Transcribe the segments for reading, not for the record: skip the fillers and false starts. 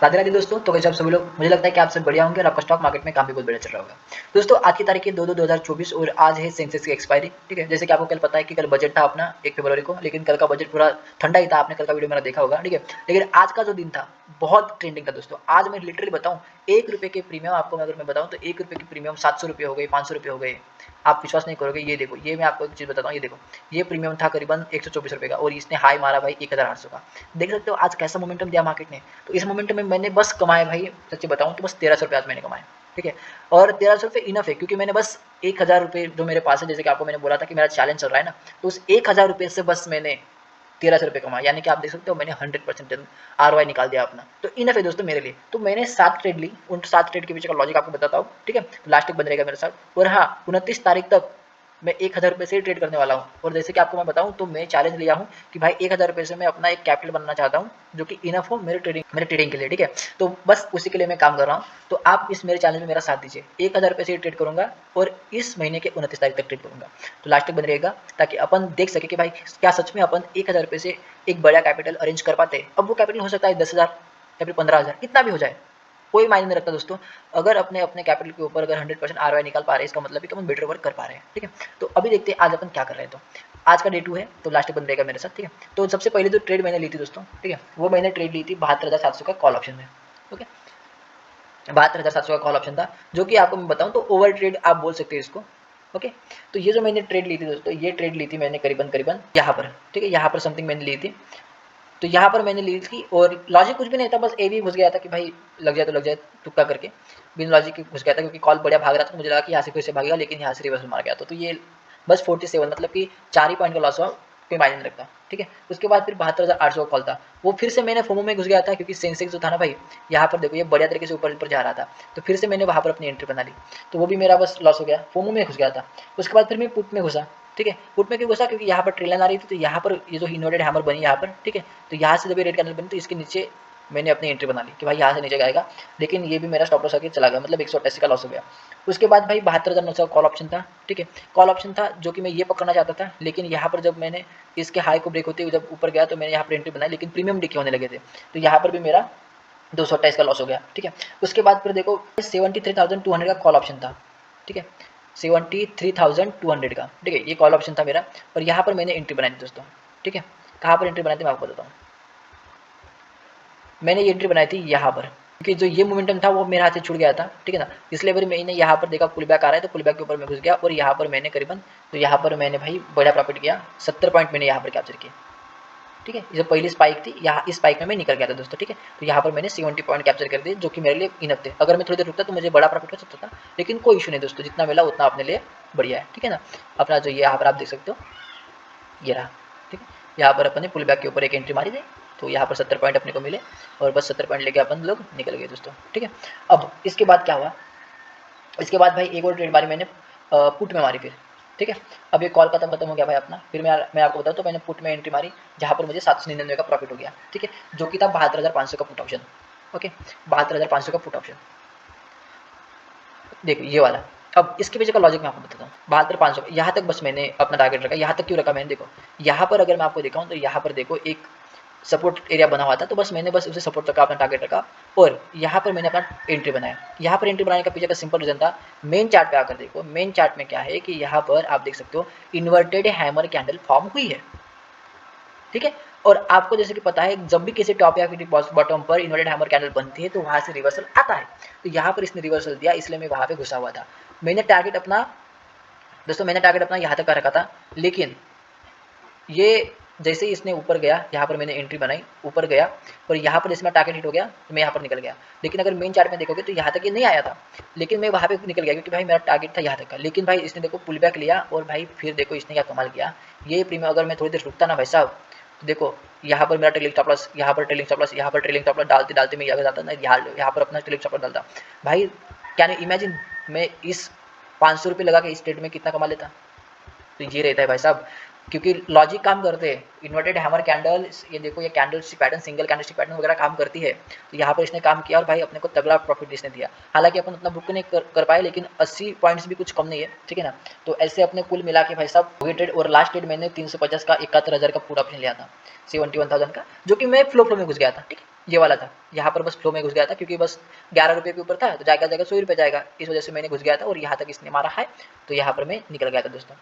राधे राधे दोस्तों। तो कैसे आप सभी लोग, मुझे लगता है कि आप सब बढ़िया होंगे और आपका स्टॉक मार्केट में काम भी बहुत बढ़िया चल रहा होगा। दोस्तों आज की तारीख है 2/2/2024 और आज है सेंसेक्स की एक्सपायरी। ठीक है, जैसे कि आपको कल पता है कि कल बजट था अपना 1 फरवरी को, लेकिन कल का बजट पूरा ठंडा ही था। आपने कल का वीडियो मेरा देखा होगा। ठीक है, लेकिन आज का जो दिन था बहुत ट्रेंडिंग था दोस्तों। आज मैं लिटरली बताऊं, 1 रुपये के प्रीमियम आपको अगर मैं बताऊं तो 1 रुपये की प्रीमियम 700 रुपये हो गए, 500 रुपये हो गए। आप विश्वास नहीं करोगे। ये देखो, ये मैं आपको एक चीज़ बताता हूँ। ये देखो, ये प्रीमियम था करीबन 124 रुपये का और इसने हाई मारा भाई 1800 का। देख सकते हो आज कैसा मोमेंटम दिया मार्केट ने। तो इस मोमेंटम में मैंने बस कमाए भाई, सच्ची बताऊं तो बस 1300 रुपये आज मैंने कमाए। ठीक है, और 1300 रुपये इनफ है क्योंकि मैंने बस 1000 रुपये जो मेरे पास है, जैसे कि आपको मैंने बोला था कि मेरा चैलेंज चल रहा है ना, तो उस 1000 रुपये से बस मैंने 1300 रुपये कमाया। यानी कि आप देख सकते हो मैंने 100% ROI निकाल दिया अपना। तो इनफ है दोस्तों मेरे लिए। तो मैंने 7 ट्रेड ली। उन 7 ट्रेड के पीछे का लॉजिक आपको बताता हूँ। ठीक है, तो लास्ट तक बन रहेगा मेरे साथ। और हाँ, 29 तारीख तक मैं 1000 रुपये से ही ट्रेड करने वाला हूँ। और जैसे कि आपको मैं बताऊँ तो मैं चैलेंज लिया हूँ कि भाई 1000 रुपये से मैं अपना एक कैपिटल बनाना चाहता हूँ जो कि इनफ हो मेरे ट्रेडिंग के लिए। ठीक है, तो बस उसी के लिए मैं काम कर रहा हूँ। तो आप इस मेरे चैलेंज में मेरा साथ दीजिए। 1000 रुपये से ही ट्रेड करूँगा और इस महीने के 29 तारीख तक ट्रेड करूँगा। तो लास्ट तक बन रहेगा ताकि अपन देख सके कि भाई क्या सच में अपन 1000 रुपये से एक बड़ा कैपिटल अरेंज कर पाते हैं। अब वो कैपिटल हो सकता है 10,000 या फिर 15,000, कितना भी हो जाए, कोई मायने नहीं रखता दोस्तों। अगर अपने अपने कैपिटल के ऊपर अगर 100% ROI निकाल पा रहे हैं, इसका मतलब है कि अपन बेटर वर्क कर पा रहे हैं। ठीक है, तो अभी देखते हैं आज अपन क्या कर रहे हैं। तो आज का डे 2 है, तो लास्ट बन रहेगा मेरे साथ। ठीक है, तो सबसे पहले जो ट्रेड मैंने ली थी दोस्तों, ठीक है, वो मैंने ट्रेड ली थी 72,700 का कॉल ऑप्शन में। ओके, 72,700 का कॉल ऑप्शन था, जो कि आपको मैं बताऊं तो ओवर ट्रेड आप बोल सकते हैं इसको। ओके, तो ये जो मैंने ट्रेड ली थी दोस्तों, ये ट्रेड ली थी मैंने करीबन करीबन यहाँ पर। ठीक है, यहाँ पर समथिंग मैंने ली थी। तो यहाँ पर मैंने ली थी और लॉजिक कुछ भी नहीं था, बस ए भी घुस गया था कि भाई लग जाए तो लग जाए, तुक्का करके बिन लॉजिक के घुस गया था क्योंकि कॉल बढ़िया भाग रहा था। तो मुझे लगा कि यहाँ से फिर से भागेगा, लेकिन यहाँ से रिवर्सल मार गया। तो ये बस 47 मतलब कि 4 ही पॉइंट का लॉस हुआ, कोई मायने नहीं रखता। ठीक है, उसके बाद फिर 72,800 का कॉल था, वो फिर से मैंने फोमो में घुस गया था क्योंकि सेंसेक्स जो था ना भाई, यहाँ पर देखो ये बढ़िया तरीके से ऊपर ऊपर जा रहा था। तो फिर से मैंने वहाँ पर अपनी एंट्री बना ली, तो वो भी मेरा बस लॉस हो गया, फोमो में घुस गया था। उसके बाद फिर मैं पुट में घुसा। ठीक है, पुट में क्यों घुसा, क्योंकि यहाँ पर ट्रेलन आ रही थी, तो यहाँ पर ये जो इन्वर्टेड हैमर बनी यहाँ पर। ठीक है, तो यहाँ से जब ये रेड कैंडल बनी तो इसके नीचे मैंने अपनी एंट्री बना ली कि भाई यहाँ से नीचे जाएगा, लेकिन ये भी मेरा स्टॉप लॉस आके चला गया, मतलब 188 का लॉस हो गया। उसके बाद भाई 72,900 का कॉल ऑप्शन था। ठीक है, कॉल ऑप्शन था जो कि मैं ये पकड़ना चाहता था, लेकिन यहाँ पर जब मैंने इसके हाई को ब्रेक होते हुए जब ऊपर गया तो मैंने यहाँ पर एंट्री बनाई, लेकिन प्रीमियम डिके होने लगे थे, तो यहाँ पर भी मेरा 228 का लॉस हो गया। ठीक है, उसके बाद फिर देखो 73,200 का कॉल ऑप्शन था। ठीक है, 73,200 का। ठीक है, ये कॉल ऑप्शन था मेरा और यहाँ पर मैंने एंट्री बनाई थी दोस्तों। ठीक है, कहाँ पर एंट्री बनाई थी मैं आपको बताता हूँ। मैंने ये एंट्री बनाई थी यहाँ पर, क्योंकि जो ये मोमेंटम था वो मेरे हाथ से छूट गया था। ठीक है ना, इसलिए फिर मैंने यहाँ पर देखा पुल बैक आ रहा है, तो पुल बैक के ऊपर मैं घुस गया और यहाँ पर मैंने करीबन, तो यहाँ पर मैंने भाई बड़ा प्रॉफिट किया, 70 पॉइंट मैंने यहाँ पर कैप्चर किया। ठीक है, ये जो पहली स्पाइक थी, यहाँ इस स्पाइक में मैं निकल गया था दोस्तों। ठीक है, तो यहाँ पर मैंने 70 पॉइंट कैप्चर कर दिए, जो कि मेरे लिए इनफ थे। अगर मैं थोड़ी देर रुकता तो मुझे बड़ा प्रॉफिट हो सकता था, लेकिन कोई इशू नहीं दोस्तों, जितना मिला उतना अपने लिए बढ़िया है। ठीक है ना, अपना जो ये यहाँ पर आप देख सकते हो, ये रहा। ठीक है, यहाँ पर अपन ने पुल बैक के ऊपर एक एंट्री मारी थी, तो यहाँ पर 70 पॉइंट अपने को मिले और बस 70 पॉइंट लेके अपन लोग निकल गए दोस्तों। ठीक है, अब इसके बाद क्या हुआ, इसके बाद भाई एक और ट्रेड मारी मैंने पुट में मारी फिर। ठीक है, अब ये कॉल खत्म हो गया भाई अपना, फिर मैं आपको बताऊँ तो मैंने पुट में एंट्री मारी, जहाँ पर मुझे 799 का प्रॉफिट हो गया। ठीक है, जो कि था 72,500 का पुट ऑप्शन। ओके, 72,500 का पुट ऑप्शन, देखो ये वाला। अब इसके पीछे का लॉजिक मैं आपको बताता हूँ। 72,500 यहाँ तक बस मैंने अपना टारगेट रखा। यहाँ तक क्यों रखा मैंने, देखो यहाँ पर अगर मैं आपको दिखाऊँ तो यहाँ पर देखो एक सपोर्ट एरिया बना हुआ था, तो बस मैंने बस उसे सपोर्ट तक का अपना टारगेट रखा और यहाँ पर मैंने अपना एंट्री बनाया। यहाँ पर एंट्री बनाने का पीछे का सिंपल रीजन था, मेन चार्ट पे आकर देखो, मेन चार्ट में क्या है कि यहाँ पर आप देख सकते हो इन्वर्टेड हैमर कैंडल फॉर्म हुई है। ठीक है, और आपको जैसे कि पता है जब भी किसी टॉप या फिर बॉटम पर इन्वर्टेड हैमर कैंडल बनती है तो वहां से रिवर्सल आता है। तो यहाँ पर इसने रिवर्सल दिया, इसलिए मैं वहां पे घुसा हुआ था। मैंने टारगेट अपना, दोस्तों मैंने टारगेट अपना यहाँ तक का रखा था, लेकिन ये जैसे ही इसने ऊपर गया, यहाँ पर मैंने एंट्री बनाई, ऊपर गया और यहाँ पर जैसे मेरा टारगेट हिट हो गया तो मैं यहाँ पर निकल गया। लेकिन अगर मेन चार्ट में देखोगे तो यहाँ तक ये नहीं आया था, लेकिन मैं वहाँ पे निकल गया क्योंकि भाई मेरा टारगेट था यहाँ तक का। लेकिन भाई इसने देखो पुल बैक लिया और भाई फिर देखो इसने क्या कमाल किया। ये प्रीमियम अगर मैं थोड़ी देर रुकता ना भाई साहब, तो देखो यहाँ पर मेरा ट्रेलिंग स्टॉप लॉस, यहाँ पर ट्रेलिंग स्टॉप लॉस, यहाँ पर ट्रेलिंग स्टॉप लॉस डालते डालते मैं यहाँ जाता ना, यहाँ पर अपना ट्रेलिंग स्टॉप लॉस डालता। भाई क्या नहीं इमेजिन, मैं इस 500 रुपये लगा के इस ट्रेड में कितना कमा लेता। तो ये रहता है भाई साहब, क्योंकि लॉजिक काम करते हैं। इन्वर्टेड हैमर कैंडल, ये देखो ये candlestick pattern, single candlestick pattern वगैरह काम करती है। तो यहाँ पर इसने काम किया और भाई अपने को तगड़ा प्रॉफिट इसने दिया। हालांकि अपन उतना बुक नहीं कर पाए, लेकिन 80 पॉइंट्स भी कुछ कम नहीं है, ठीक है ना। तो ऐसे अपने कुल मिला के भाई साहब हो गए ट्रेड। और लास्ट ट्रेड मैंने 350 का 71,000 का पूरा अपने लिया था, 71,000 का, जो कि मैं फ्लो में घुस गया था, ठीक है, ये वाला था। यहाँ पर बस फ्लो में घुस गया था क्योंकि बस 11 रुपये के ऊपर था, तो जाएगा जाएगा 100 रुपये जाएगा, इस वजह से मैंने घुस गया था और यहाँ तक इसने मारा है, तो यहाँ पर मैं निकल गया था दोस्तों,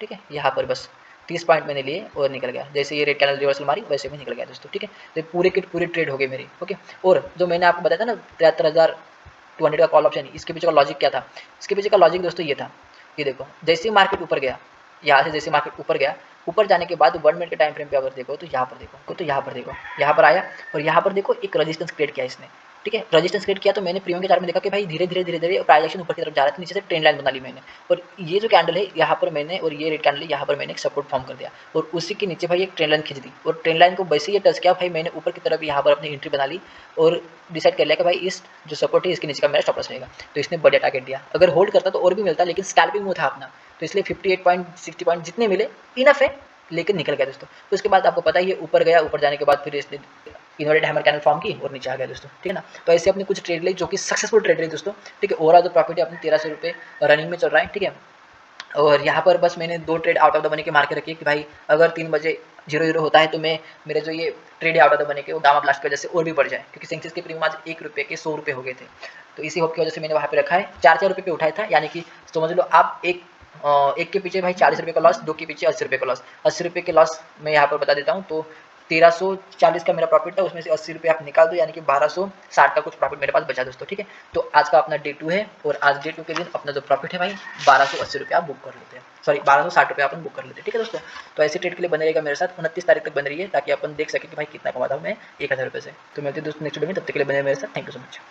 ठीक है। यहाँ पर बस 30 पॉइंट मैंने लिए और निकल गया। जैसे ये रेड कैंडल रिवर्सल मारी वैसे मैं निकल गया दोस्तों, ठीक है। तो पूरे के पूरे ट्रेड हो गए मेरी, ओके। और जो मैंने आपको बताया था ना 73,200 का कॉल ऑप्शन, इसके पीछे का लॉजिक क्या था? इसके पीछे का लॉजिक दोस्तों ये था, ये देखो जैसे ही मार्केट ऊपर गया, यहाँ से जैसे मार्केट ऊपर गया, ऊपर जाने के बाद 1 मिनट के टाइम फ्रेम पे अगर देखो तो यहाँ पर देखो, तो यहाँ पर देखो, यहाँ पर आया और यहाँ पर देखो एक रेजिस्टेंस क्रिएट किया इसने, ठीक है। रेजिस्टेंस क्रिएट किया तो मैंने प्रीमियम के चार्ट में देखा कि भाई धीरे धीरे प्राइस एक्शन ऊपर की तरफ जा रहा था, नीचे से ट्रेंड लाइन बना ली मैंने। और ये जो कैंडल है यहाँ पर मैंने, और ये रेड कैंडल है यहाँ पर मैंने एक सपोर्ट फॉर्म कर दिया और उसी के नीचे भाई एक ट्रेंड लाइन खींच दी। और ट्रेंड लाइन को वैसे ही टच किया भाई मैंने ऊपर की तरफ यहाँ पर अपनी एंट्री बना ली और डिसाइड कर लिया कि भाई इस जो सपोर्ट है इसके नीचे का मेरा स्टॉप लॉस रहेगा। तो इसने बढ़िया टारगेट दिया, अगर होल्ड करता तो और भी मिलता, लेकिन स्कैल्पिंग में था अपना, तो इसलिए 58 पॉइंट 60 पॉइंट जितने मिले इनफ है, लेकिन निकल गया दोस्तों। तो उसके बाद आपको पता है ये ऊपर गया, ऊपर जाने के बाद फिर इसने इन्वर्टेड हैमर कैंडल फॉर्म की और नीचे आ गया दोस्तों, ठीक है ना। तो ऐसे अपने कुछ ट्रेड ली जो कि सक्सेसफुल ट्रेड रही दोस्तों, ठीक है। ओवरऑल जो प्रॉफिट है अपने 1300 रुपये रनिंग में चल रहा है, ठीक है। और यहाँ पर बस मैंने 2 trade out of the money के मार के रखी है कि भाई अगर 3 बजे 0-0 होता है तो मैं मेरे जो ये ट्रेड है आउट ऑफ द मनी के वो गामा ब्लास्ट की वजह से और भी बढ़ जाए, क्योंकि सेंसेक्स के प्रीमियम आज 1 रुपये के 100 रुपये हो गए थे। तो इसी होप की वजह से मैंने वहाँ पे रखा है, 4-4 रुपये पे उठाया था, यानी कि समझ लो आप एक के पीछे भाई 40 रुपये का लॉस, 2 के पीछे 80 रुपये का लॉस। 80 रुपये के लॉस मैं यहाँ पर बता देता हूँ, तो 1340 का मेरा प्रॉफिट था, उसमें से 80 रुपये आप निकाल दो, यानी कि 1260 का कुछ प्रॉफिट मेरे पास बचा दोस्तों, ठीक है। तो आज का अपना डे 2 है और आज डे 2 के दिन अपना जो प्रॉफिट है भाई 1280 रुपये आप बुक कर लेते हैं, सॉरी 1260 रुपये अपन बुक कर लेते हैं, ठीक है दोस्तों। तो ऐसे ट्रेड के लिए बने रहेगा मेरे साथ, 29 तारीख तक बन रही है, ताकि अपन देख सके कि भाई कितना कमाता हूँ मैं 1000 रुपये से। तो मिलते हैं दोस्तों नेक्स्ट वीडियो में, तब तक के लिए बने मेरे साथ, थैंक यू सो मच।